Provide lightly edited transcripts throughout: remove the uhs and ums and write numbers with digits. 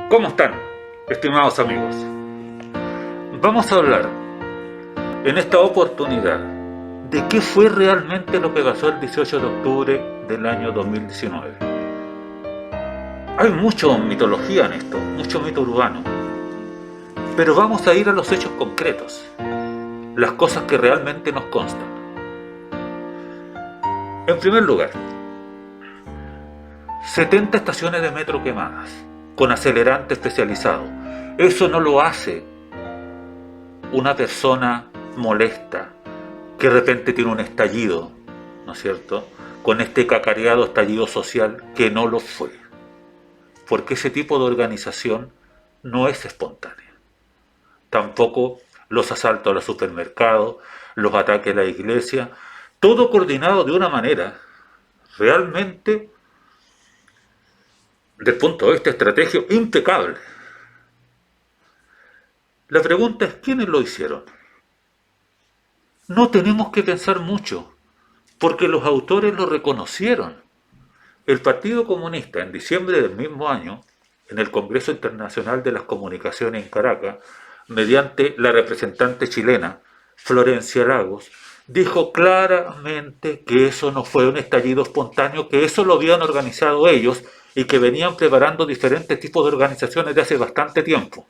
¿Cómo están, estimados amigos? Vamos a hablar en esta oportunidad de qué fue realmente lo que pasó el 18 de octubre del año 2019. Hay mucha mitología en esto, mucho mito urbano, pero vamos a ir a los hechos concretos, las cosas que realmente nos constan. En primer lugar, 70 estaciones de metro quemadas, con acelerante especializado. Eso no lo hace una persona molesta, que de repente tiene un estallido, ¿no es cierto?, con este cacareado estallido social que no lo fue. Porque ese tipo de organización no es espontánea. Tampoco los asaltos a los supermercados, los ataques a la iglesia, todo coordinado de una manera realmente, del punto de vista estratégico, impecable. La pregunta es, ¿quiénes lo hicieron? No tenemos que pensar mucho, porque los autores lo reconocieron. El Partido Comunista, en diciembre del mismo año, en el Congreso Internacional de las Comunicaciones en Caracas, mediante la representante chilena, Florencia Lagos, dijo claramente que eso no fue un estallido espontáneo, que eso lo habían organizado ellos y que venían preparando diferentes tipos de organizaciones de hace bastante tiempo.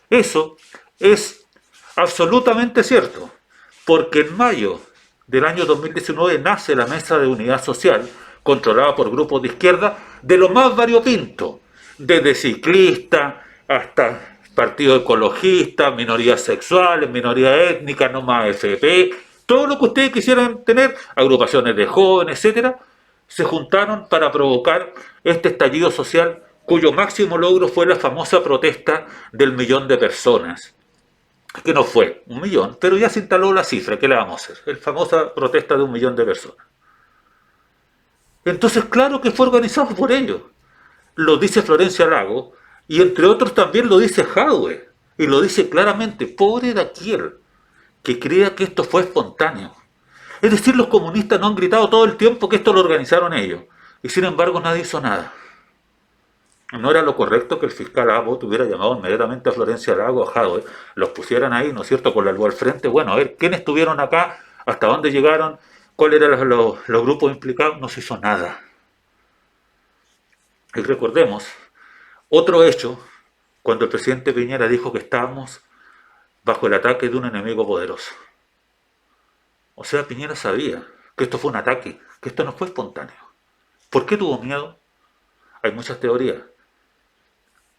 Eso es absolutamente cierto, porque en mayo del año 2019 nace la Mesa de Unidad Social, controlada por grupos de izquierda, de lo más variopinto, desde ciclistas hasta partido ecologista, minorías sexuales, minorías étnicas, no más FP, todo lo que ustedes quisieran tener, agrupaciones de jóvenes, etcétera, se juntaron para provocar este estallido social cuyo máximo logro fue la famosa protesta del 1.000.000 de personas, que no fue 1.000.000, pero ya se instaló la cifra, ¿qué le vamos a hacer? La famosa protesta de 1.000.000 de personas. Entonces, claro que fue organizado por ellos. Lo dice Florencia Lago, y entre otros también lo dice Jadwe, y lo dice claramente, pobre de aquel que crea que esto fue espontáneo. Es decir, los comunistas no han gritado todo el tiempo que esto lo organizaron ellos, y sin embargo nadie hizo nada. No era lo correcto que el fiscal Abbott hubiera llamado inmediatamente a Florencia Lago, a Jadwe, los pusieran ahí, ¿no es cierto?, con la luz al frente. Bueno, a ver, ¿quiénes estuvieron acá? ¿Hasta dónde llegaron? ¿Cuáles eran los grupos implicados? No se hizo nada. Y recordemos, otro hecho, cuando el presidente Piñera dijo que estábamos bajo el ataque de un enemigo poderoso. O sea, Piñera sabía que esto fue un ataque, que esto no fue espontáneo. ¿Por qué tuvo miedo? Hay muchas teorías.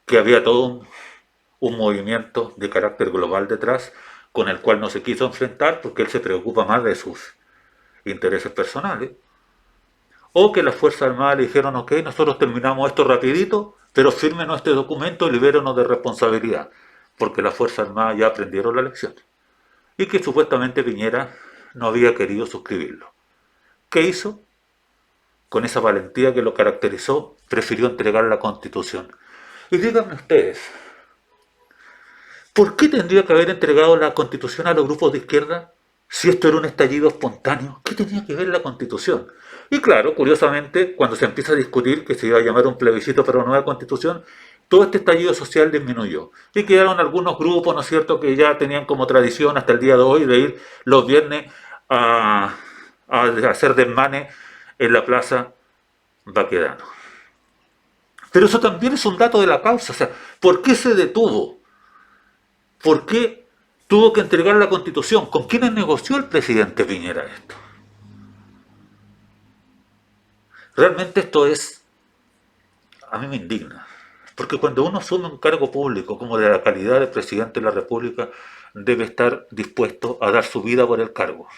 Que había todo un movimiento de carácter global detrás, con el cual no se quiso enfrentar porque él se preocupa más de sus intereses personales, o que las Fuerzas Armadas le dijeron, ok, nosotros terminamos esto rapidito, pero fírmenos este documento y libérenos de responsabilidad, porque las Fuerzas Armadas ya aprendieron la lección, y que supuestamente Piñera no había querido suscribirlo. ¿Qué hizo? Con esa valentía que lo caracterizó, prefirió entregar la Constitución. Y díganme ustedes, ¿por qué tendría que haber entregado la Constitución a los grupos de izquierda si esto era un estallido espontáneo? ¿Qué tenía que ver la Constitución? Y claro, curiosamente, cuando se empieza a discutir que se iba a llamar un plebiscito para una nueva Constitución, todo este estallido social disminuyó. Y quedaron algunos grupos, ¿no es cierto?, que ya tenían como tradición hasta el día de hoy de ir los viernes a hacer desmanes en la Plaza Baquedano. Pero eso también es un dato de la causa. O sea, ¿por qué se detuvo? ¿Por qué tuvo que entregar la Constitución? ¿Con quiénes negoció el presidente Piñera esto? Realmente esto a mí me indigna. Porque cuando uno asume un cargo público como de la calidad de presidente de la República, debe estar dispuesto a dar su vida por el cargo.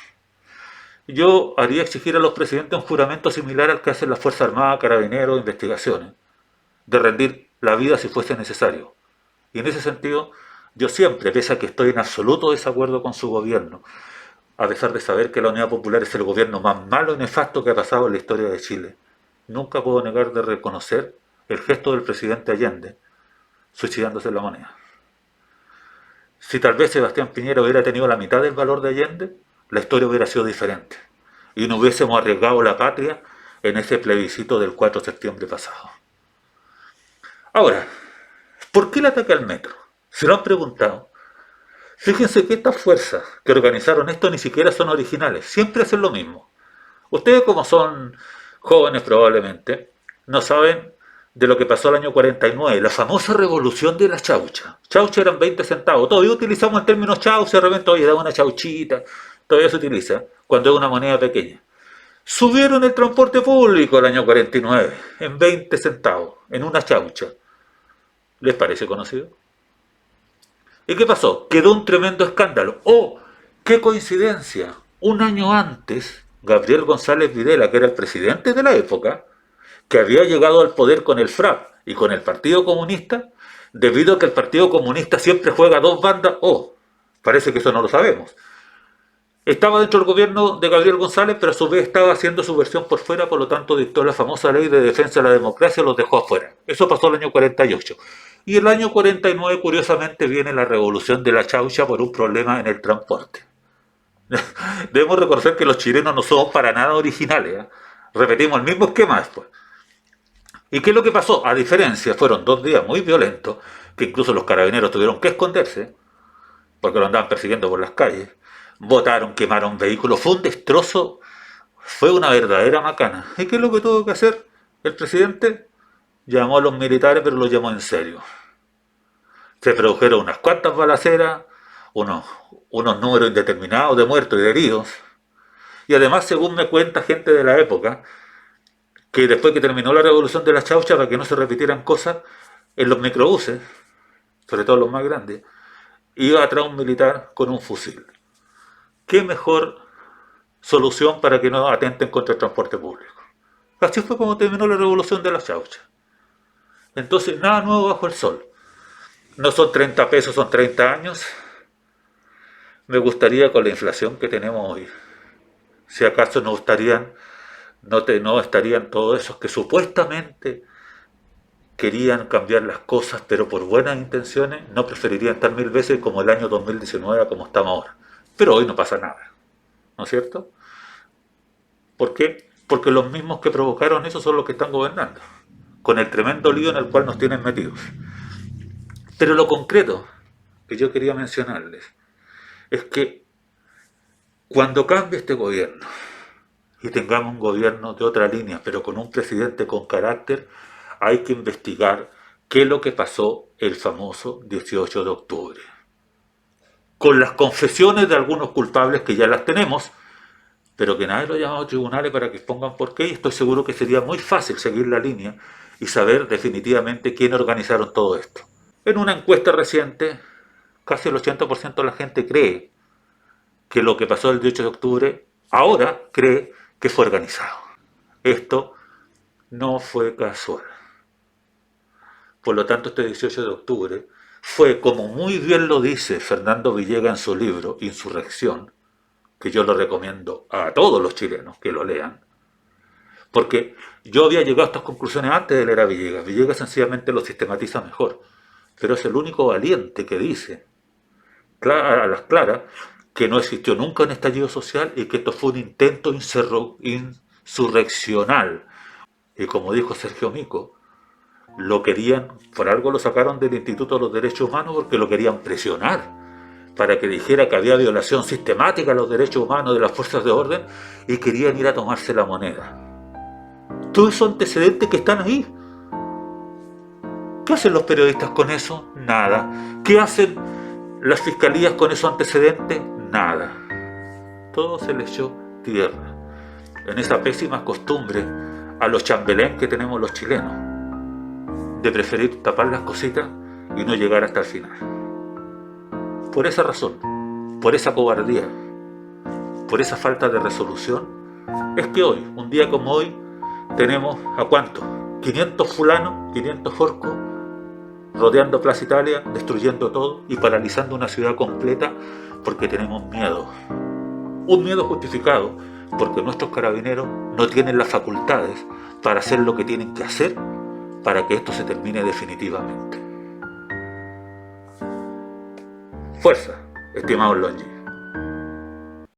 Yo haría exigir a los presidentes un juramento similar al que hacen las Fuerzas Armadas, Carabineros, Investigaciones, de rendir la vida si fuese necesario. Y en ese sentido, yo siempre, pese a que estoy en absoluto desacuerdo con su gobierno, a pesar de saber que la Unidad Popular es el gobierno más malo y nefasto que ha pasado en la historia de Chile, nunca puedo negar de reconocer el gesto del presidente Allende suicidándose en La Moneda. Si tal vez Sebastián Piñera hubiera tenido la mitad del valor de Allende, la historia hubiera sido diferente y no hubiésemos arriesgado la patria en ese plebiscito del 4 de septiembre pasado. Ahora, ¿Por qué el ataque al metro? ¿Se lo han preguntado? Fíjense que estas fuerzas que organizaron esto ni siquiera son originales, siempre hacen lo mismo. Ustedes, como son jóvenes probablemente, no saben de lo que pasó el año 49, la famosa revolución de la chaucha. Chaucha eran 20 centavos, todavía utilizamos el término chaucha, de repente, oye, da una chauchita, todavía se utiliza cuando es una moneda pequeña. Subieron el transporte público el año 49 en 20 centavos, en una chaucha. ¿Les parece conocido? ¿Y qué pasó? Quedó un tremendo escándalo. ¡Oh! ¡Qué coincidencia! Un año antes, Gabriel González Videla, que era el presidente de la época, que había llegado al poder con el FRAP y con el Partido Comunista, debido a que el Partido Comunista siempre juega dos bandas. ¡Oh! Parece que eso no lo sabemos. Estaba dentro del gobierno de Gabriel González, pero a su vez estaba haciendo su versión por fuera, por lo tanto dictó la famosa ley de defensa de la democracia y los dejó afuera. Eso pasó el año 48. Y el año 49, curiosamente, viene la revolución de la chaucha por un problema en el transporte. Debemos reconocer que los chilenos no somos para nada originales, ¿eh? Repetimos el mismo esquema después. ¿Y qué es lo que pasó? A diferencia, fueron 2 días muy violentos, que incluso los carabineros tuvieron que esconderse, porque lo andaban persiguiendo por las calles. Botaron, quemaron vehículos, fue un destrozo, fue una verdadera macana. ¿Y qué es lo que tuvo que hacer el presidente? Llamó a los militares, pero los llamó en serio. Se produjeron unas cuantas balaceras, unos números indeterminados de muertos y de heridos. Y además, según me cuenta gente de la época, que después que terminó la revolución de la chaucha, para que no se repitieran cosas, en los microbuses, sobre todo los más grandes, iba atrás un militar con un fusil. ¿Qué mejor solución para que no atenten contra el transporte público? Así fue como terminó la revolución de la chaucha. Entonces, nada nuevo bajo el sol. No son 30 pesos, son 30 años. Me gustaría, con la inflación que tenemos hoy, si acaso no estarían todos esos que supuestamente querían cambiar las cosas, pero por buenas intenciones, no preferirían estar 1000 veces como el año 2019, como estamos ahora. Pero hoy no pasa nada, ¿no es cierto? ¿Por qué? Porque los mismos que provocaron eso son los que están gobernando, con el tremendo lío en el cual nos tienen metidos. Pero lo concreto que yo quería mencionarles es que cuando cambie este gobierno y tengamos un gobierno de otra línea, pero con un presidente con carácter, hay que investigar qué es lo que pasó el famoso 18 de octubre. Con las confesiones de algunos culpables que ya las tenemos, pero que nadie lo ha llamado a tribunales para que expongan por qué, y estoy seguro que sería muy fácil seguir la línea y saber definitivamente quién organizaron todo esto. En una encuesta reciente, casi el 80% de la gente cree que lo que pasó el 18 de octubre, ahora cree que fue organizado. Esto no fue casual. Por lo tanto, este 18 de octubre fue, como muy bien lo dice Fernando Villegas en su libro Insurrección, que yo lo recomiendo a todos los chilenos que lo lean, porque yo había llegado a estas conclusiones antes de leer a Villegas. Villegas sencillamente lo sistematiza mejor, pero es el único valiente que dice a las claras que no existió nunca un estallido social y que esto fue un intento insurreccional. Y como dijo Sergio Mico, lo querían, por algo lo sacaron del Instituto de los Derechos Humanos, porque lo querían presionar para que dijera que había violación sistemática a los derechos humanos de las fuerzas de orden, y querían ir a tomarse la moneda. Todos esos antecedentes que están ahí. ¿Qué hacen los periodistas con eso? Nada. ¿Qué hacen las fiscalías con esos antecedentes? Nada. Todo se les echó tierra. En esa pésima costumbre a los chambelén que tenemos los chilenos, de preferir tapar las cositas y no llegar hasta el final. Por esa razón, por esa cobardía, por esa falta de resolución, es que hoy, un día como hoy, tenemos ¿a cuánto? 500 fulanos, 500 orcos, rodeando Plaza Italia, destruyendo todo y paralizando una ciudad completa porque tenemos miedo. Un miedo justificado porque nuestros carabineros no tienen las facultades para hacer lo que tienen que hacer para que esto se termine definitivamente. Fuerza, estimados Longi.